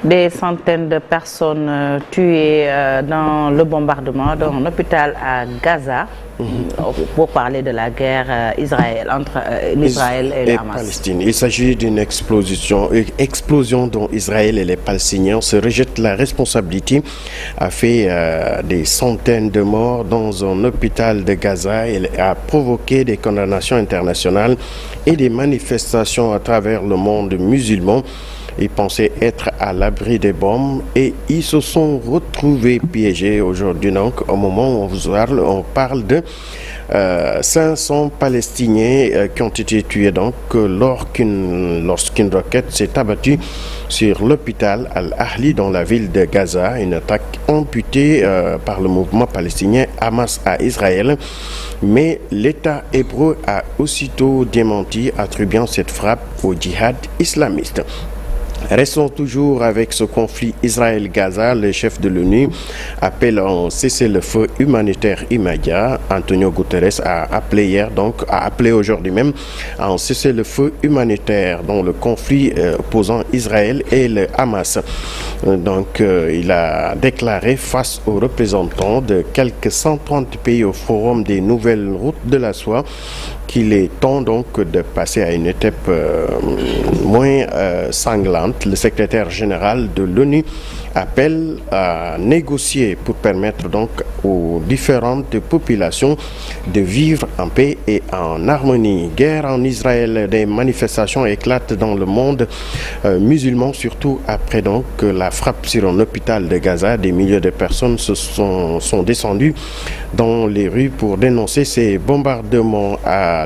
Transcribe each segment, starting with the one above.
Des centaines de personnes tuées dans le bombardement d'un hôpital à Gaza. Pour parler de la guerre entre Israël et le Hamas. Palestine. Il s'agit d'une explosion dont Israël et les Palestiniens se rejettent la responsabilité, a fait des centaines de morts dans un hôpital de Gaza et a provoqué des condamnations internationales et des manifestations à travers le monde musulman. Ils pensaient être à l'abri des bombes et ils se sont retrouvés piégés aujourd'hui. Donc, au moment où on parle de 500 Palestiniens qui ont été tués donc lorsqu'une roquette s'est abattue sur l'hôpital Al-Ahli dans la ville de Gaza, une attaque imputée par le mouvement palestinien Hamas à Israël. Mais l'État hébreu a aussitôt démenti, attribuant cette frappe au djihad islamiste. Restons toujours avec ce conflit Israël-Gaza. Le chef de l'ONU appelle un cessez-le-feu humanitaire immédiat. Antonio Guterres a appelé aujourd'hui même à un cessez-le-feu humanitaire dans le conflit opposant Israël et le Hamas. Donc, il a déclaré face aux représentants de quelques 130 pays au Forum des nouvelles routes de la soie qu'il est temps donc de passer à une étape moins sanglante. Le secrétaire général de l'ONU appelle à négocier pour permettre donc aux différentes populations de vivre en paix et en harmonie. Guerre en Israël, des manifestations éclatent dans le monde musulman, surtout après donc la frappe sur un hôpital de Gaza. Des milliers de personnes sont descendues dans les rues pour dénoncer ces bombardements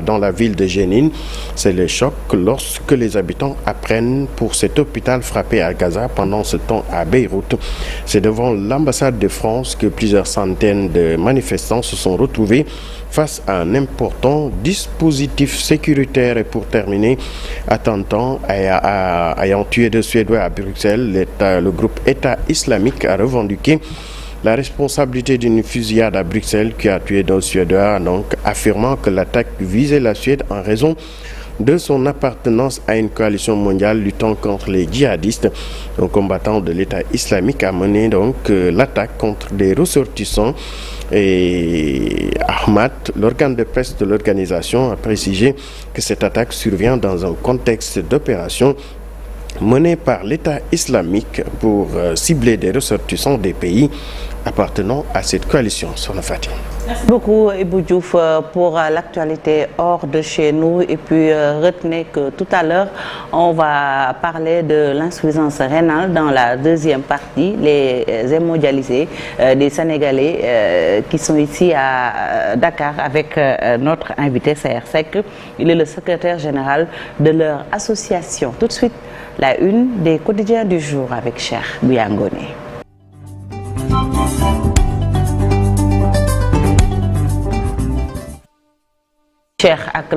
dans la ville de Jénine. C'est le choc lorsque les habitants apprennent pour cet hôpital frappé à Gaza pendant ce temps à Beyrouth. C'est devant l'ambassade de France que plusieurs centaines de manifestants se sont retrouvés face à un important dispositif sécuritaire. Et pour terminer, attentant ayant tué 2 Suédois à Bruxelles, le groupe État islamique a revendiqué la responsabilité d'une fusillade à Bruxelles qui a tué 2 Suédois, donc affirmant que l'attaque visait la Suède en raison de son appartenance à une coalition mondiale luttant contre les djihadistes. Un combattant de l'État islamique a mené donc l'attaque contre des ressortissants. Et Ahmad, l'organe de presse de l'organisation, a précisé que cette attaque survient dans un contexte d'opération menée par l'État islamique pour cibler des ressortissants des pays appartenant à cette coalition. Sonafati. Merci beaucoup Ibou Diouf pour l'actualité hors de chez nous. Et puis retenez que tout à l'heure, on va parler de l'insuffisance rénale dans la deuxième partie, les hémodialysés des Sénégalais qui sont ici à Dakar avec notre invité Saër Seck. Il est le secrétaire général de leur association. Tout de suite, la une des quotidiens du jour avec Cheikh Bouyangoné. Cheikh ak